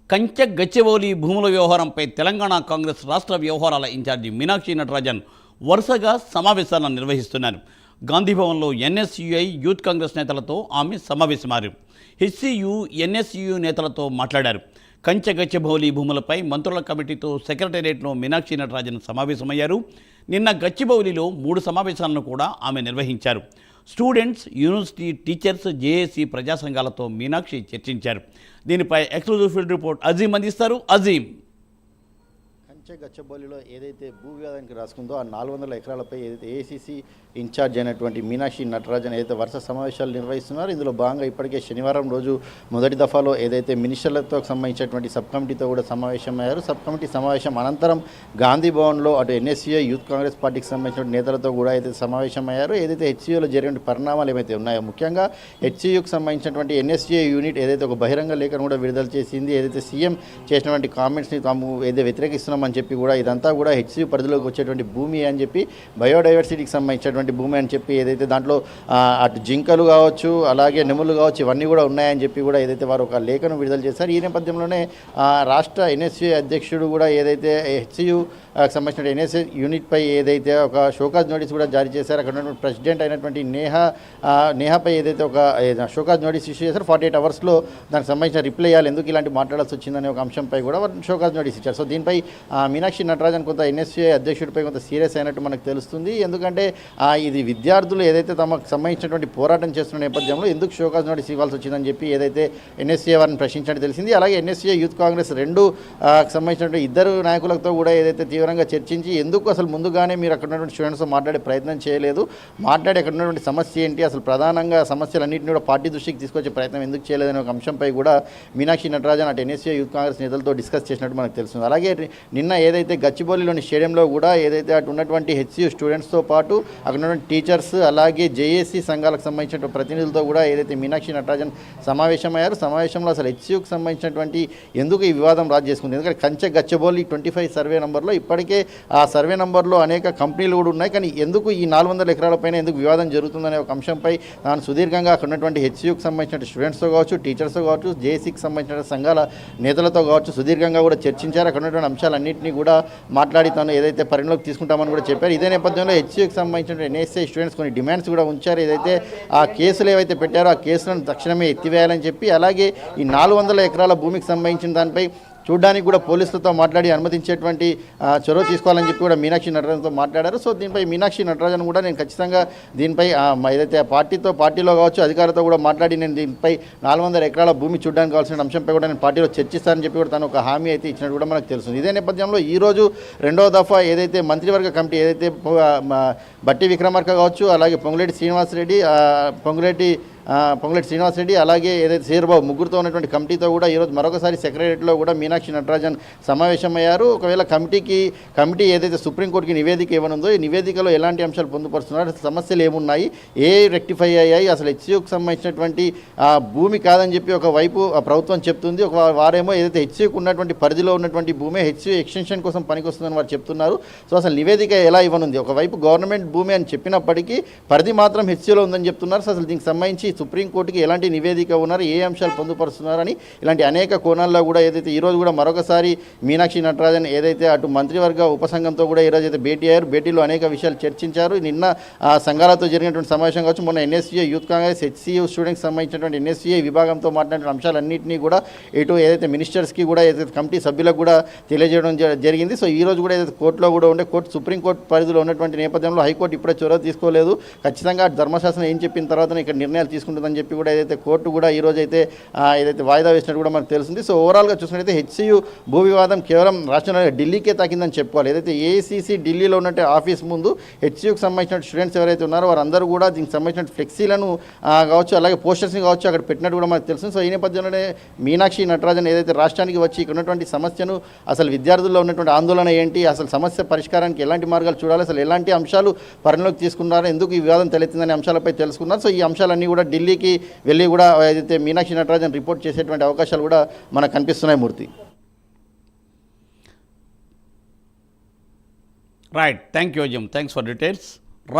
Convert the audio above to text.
కంచె గచ్చిబౌలి భూముల వ్యవహారంపై తెలంగాణ కాంగ్రెస్ రాష్ట్ర వ్యవహారాల ఇన్ఛార్జి మీనాక్షి నటరాజన్ వరుసగా సమావేశాలను నిర్వహిస్తున్నారు. గాంధీభవన్లో ఎన్ఎస్యుఐ యూత్ కాంగ్రెస్ నేతలతో ఆమె సమావేశమారు. హెచ్సియు ఎన్ఎస్యు నేతలతో మాట్లాడారు. కంచె గచ్చిబౌలి భూములపై మంత్రుల కమిటీతో సెక్రటేరియట్లో మీనాక్షి నటరాజన్ సమావేశమయ్యారు. నిన్న గచ్చిబౌలిలో 3 సమావేశాలను కూడా ఆమె నిర్వహించారు. స్టూడెంట్స్, యూనివర్సిటీ టీచర్స్, జేఏసీ ప్రజా సంఘాలతో మీనాక్షి చర్చించారు. దీనిపై ఎక్స్క్లూజివ్ ఫీల్డ్ రిపోర్ట్ అజీం అందిస్తారు. అజీం, కంచె గచ్చిబౌలిలో ఏదైతే భూ వివాదానికి రాసుకుందో ఆ 400 ఎకరాలపై ఏదైతే ఏఐసిసి ఇన్ఛార్జ్ అయినటువంటి మీనాక్షి నటరాజన్ ఏదైతే వరుస సమావేశాలు నిర్వహిస్తున్నారు. ఇందులో భాగంగా ఇప్పటికే శనివారం రోజు మొదటి దఫాలో ఏదైతే మినిస్టర్లతో సంబంధించినటువంటి సబ్ కమిటీతో కూడా సమావేశమయ్యారు. సబ్ కమిటీ సమావేశం అనంతరం గాంధీ భవన్లో అటు ఎన్ఎస్యుఐ యూత్ కాంగ్రెస్ పార్టీకి సంబంధించిన నేతలతో కూడా ఏదైతే సమావేశమయ్యారు. ఏదైతే హెచ్సియులో జరిగిన పరిణామాలు ఏవైతే ఉన్నాయో, ముఖ్యంగా హెచ్సియుకి సంబంధించినటువంటి ఎన్ఎస్యుఐ యూనిట్ ఏదైతే ఒక బహిరంగ లేఖను కూడా విడుదల చేసింది. ఏదైతే సీఎం చేసినటువంటి కామెంట్స్ని తాము ఏదైతే వ్యతిరేకిస్తున్నామని చెప్పి కూడా ఇదంతా కూడా హెచ్సియు పరిధిలోకి వచ్చేటువంటి భూమి అని చెప్పి, బయోడైవర్సిటీకి సంబంధించినటువంటి భూమి అని చెప్పి ఏదైతే దాంట్లో అటు జింకలు కావచ్చు, అలాగే నెమలు కావచ్చు, ఇవన్నీ కూడా ఉన్నాయని చెప్పి కూడా ఏదైతే వారు ఒక లేఖను విడుదల చేశారు. ఈ నేపథ్యంలోనే రాష్ట్ర ఎన్ఎస్యు అధ్యక్షుడు కూడా ఏదైతే హెచ్సియు సంబంధించిన ఎన్ఎస్యు యూనిట్పై ఏదైతే ఒక షోకాజ్ నోటీస్ కూడా జారీ చేశారు. అక్కడ ఉన్నటువంటి ప్రెసిడెంట్ అయినటువంటి నేహాపై ఏదైతే ఒక షోకాజ్ నోటీస్ ఇష్యూ చేశారు. 48 అవర్స్లో దానికి సంబంధించిన రిప్లై ఇవ్వాలి, ఎందుకు ఇలాంటి మాట్లాడాల్సి వచ్చిందనే ఒక అంశంపై కూడా షోకాజ్ నోటీస్ ఇచ్చారు. సో దీనిపై మీనాక్షి నటరాజన్ కొంత ఎన్ఎస్యుఐ అధ్యక్షుడిపై కొంత సీరియస్ అయినట్టు మనకు తెలుస్తుంది. ఎందుకంటే ఇది విద్యార్థులు ఏదైతే తమకు సంబంధించినటువంటి పోరాటం చేస్తున్న నేపథ్యంలో ఎందుకు షోకాజ్ నోటీస్ ఇవ్వాల్సి వచ్చిందని చెప్పి ఏదైతే ఎన్ఎస్యుఐ వారిని ప్రశ్నించినట్టు తెలిసింది. అలాగే ఎన్ఎస్యుఐ యూత్ కాంగ్రెస్ రెండు సంబంధించినటువంటి ఇద్దరు నాయకులతో కూడా ఏదైతే తీవ్రంగా చర్చించి ఎందుకు అసలు ముందుగానే మీరు అక్కడ ఉన్నటువంటి స్టూడెంట్స్తో మాట్లాడే ప్రయత్నం చేయలేదు, మాట్లాడి అక్కడ ఉన్నటువంటి సమస్య ఏంటి, అసలు ప్రధానంగా సమస్యలన్నింటినీ కూడా పార్టీ దృష్టికి తీసుకొచ్చే ప్రయత్నం ఎందుకు చేయలేదనే ఒక అంశంపై కూడా మీనాక్షి నటరాజన్ అటు ఎన్ఎస్యుఐ యూత్ కాంగ్రెస్ నేతలతో డిస్కస్ చేసినట్టు మనకు తెలుస్తుంది. అలాగే నిన్న ఏదైతే గచ్చిబౌలిలోని స్టేడియంలో కూడా ఏదైతే అటు ఉన్నటువంటి హెచ్సియు స్టూడెంట్స్తో పాటు అక్కడ ఉన్నటువంటి టీచర్స్, అలాగే జేఏసీ సంఘాలకు సంబంధించిన ప్రతినిధులతో కూడా ఏదైతే మీనాక్షి నటరాజన్ సమావేశమయ్యారు. సమావేశంలో అసలు హెచ్సియుకి సంబంధించినటువంటి ఎందుకు ఈ వివాదం రాజు చేసుకుంది, ఎందుకంటే కంచె గచ్చిబౌలి 25 సర్వే నెంబర్లో ఇప్పటికే ఆ సర్వే నెంబర్లో అనేక కంపెనీలు కూడా ఉన్నాయి. కానీ ఎందుకు ఈ 400 ఎకరాలపైన ఎందుకు వివాదం జరుగుతుందనే ఒక అంశంపై తాను సుదీర్ఘంగా అక్కడ ఉన్నటువంటి హెచ్సియుకి సంబంధించిన స్టూడెంట్స్తో కావచ్చు, టీచర్స్తో కావచ్చు, జేఏసీకి సంబంధించిన సంఘాల నేతలతో కావచ్చు సుదీర్ఘంగా కూడా చర్చించారు. అక్కడ ఉన్నటువంటి అంశాలన్నింటినీ కూడా మాట్లాడి తాను ఏదైతే పరిణలోకి తీసుకుంటామని కూడా చెప్పారు. ఇదే నేపథ్యంలో హెచ్సియుకి సంబంధించిన ఎన్ఎస్ఐ స్టూడెంట్స్ కొన్ని డిమాండ్స్ కూడా ఉంచారు. ఏదైతే ఆ కేసులు ఏవైతే పెట్టారో ఆ కేసులను తక్షణమే ఎత్తివేయాలని చెప్పి, అలాగే ఈ 400 ఎకరాల భూమికి సంబంధించిన దానిపై చూడడానికి కూడా పోలీసులతో మాట్లాడి అనుమతించేటువంటి చొరవ తీసుకోవాలని చెప్పి కూడా మీనాక్షి నటరాజన్తో మాట్లాడారు. సో దీనిపై మీనాక్షి నటరాజన్ కూడా నేను ఖచ్చితంగా దీనిపై ఏదైతే పార్టీలో కావచ్చు అధికారులతో కూడా మాట్లాడి నేను దీనిపై 400 ఎకరాల భూమి చూడడానికి కావాల్సిన అంశంపై కూడా నేను పార్టీలో చర్చిస్తానని చెప్పి కూడా తను ఒక హామీ అయితే ఇచ్చినట్టు కూడా మనకు తెలుస్తుంది. ఇదే నేపథ్యంలో ఈరోజు 2వ దఫా ఏదైతే మంత్రివర్గ కమిటీ ఏదైతే బట్టి విక్రమార్క కావచ్చు, అలాగే పొంగులేటి శ్రీనివాసరెడ్డి అలాగే ఏదైతే శ్రీరబాబు ముగ్గురుతో ఉన్నటువంటి కమిటీతో కూడా ఈరోజు మరొకసారి సెక్రటరియట్లో కూడా మీనాక్షి నటరాజన్ సమావేశమయ్యారు. ఒకవేళ కమిటీ ఏదైతే సుప్రీంకోర్టుకి నివేదిక ఇవ్వనుందో ఈ నివేదికలో ఎలాంటి అంశాలు పొందుపరుస్తున్నారు, సమస్యలు ఏమున్నాయి, రెక్టిఫై అయ్యాయి, అసలు హెచ్సియుకి సంబంధించినటువంటి భూమి కాదని చెప్పి ఒకవైపు ప్రభుత్వం చెప్తుంది, ఒక వారేమో ఏదైతే హెచ్సియుకి ఉన్నటువంటి పరిధిలో ఉన్నటువంటి భూమి హెచ్సియు ఎక్స్టెన్షన్ కోసం పనికొస్తుందని వారు చెప్తున్నారు. సో అసలు నివేదిక ఎలా ఇవ్వనుంది, ఒకవైపు గవర్నమెంట్ భూమి అని చెప్పినప్పటికీ పరిధి మాత్రం హెచ్సియులో ఉందని చెప్తున్నారు. సో అసలు దీనికి సంబంధించి సుప్రీంకోర్టుకి ఎలాంటి నివేదిక ఉన్నారు, ఏ అంశాలు పొందుపరుస్తున్నారని ఇలాంటి అనేక కోణాల్లో కూడా ఏదైతే ఈరోజు కూడా మరొకసారి మీనాక్షి నటరాజన్ ఏదైతే అటు మంత్రివర్గ ఉపసంఘంతో కూడా ఈరోజు అయితే భేటీ అయ్యారు. భేటీలో అనేక విషయాలు చర్చించారు. నిన్న సంఘాలతో జరిగినటువంటి సమావేశం కావచ్చు, మొన్న NSUI youth Congress HCU students సంబంధించినటువంటి ఎన్ఎస్యుఐ విభాగంతో మాట్లాడిన అంశాలన్నింటినీ కూడా ఇటు ఏదైతే మినిస్టర్స్కి కూడా ఏదైతే కమిటీ సభ్యులకు కూడా తెలియజేయడం జరిగింది. సో ఈ రోజు కూడా ఏదైతే కోర్టులో కూడా ఉండే సుప్రీంకోర్టు పరిధిలో ఉన్నటువంటి నేపథ్యంలో హైకోర్టు ఇప్పుడే చొరవ తీసుకోలేదు, ఖచ్చితంగా ధర్మశాస్త్రం ఏం చెప్పిన తర్వాతనే ఇక్కడ నిర్ణయాలు తీసుకుంటుందని చెప్పి కూడా ఏదైతే కోర్టు కూడా ఈరోజు అయితే ఏదైతే వాయిదా వేసినట్టు కూడా మనకు తెలుస్తుంది. సో ఓవరాల్గా చూసినట్టయితే హెచ్సియు భూ వివాదం కేవలం రాష్ట్రంలో ఢిల్లీకే తాకిందని చెప్పుకోవాలి. ఏదైతే ఏఐసిసి ఢిల్లీలో ఉన్నట్టు ఆఫీస్ ముందు హెచ్సియుకి సంబంధించిన స్టూడెంట్స్ ఎవరైతే ఉన్నారో వారందరూ కూడా దీనికి సంబంధించిన ఫ్లెక్సీలను కావచ్చు, అలాగే పోస్టర్స్ని కావచ్చు అక్కడ పెట్టినట్టు కూడా మనకు తెలుస్తుంది. సో ఈ నేపథ్యంలోనే మీనాక్షి నటరాజన్ ఏదైతే రాష్ట్రానికి వచ్చి ఇక్కడ ఉన్నటువంటి సమస్యను, అసలు విద్యార్థుల్లో ఉన్నటువంటి ఆందోళన ఏంటి, అసలు సమస్య పరిష్కారానికి ఎలాంటి మార్గాలు చూడాలి, అసలు ఎలాంటి అంశాలు పరిణలోకి తీసుకున్నారో, ఎందుకు ఈ వివాదం తలెత్తిందనే అంశాలపై తెలుసుకున్నారు. సో ఈ అంశాలన్నీ కూడా ఢిల్లీకి వెళ్ళి కూడా ఏదైతే మీనాక్షి నటరాజన్ రిపోర్ట్ చేసేటువంటి అవకాశాలు కూడా మనకు కనిపిస్తున్నాయి. Murthy, right, thank you Azeem, thanks for details.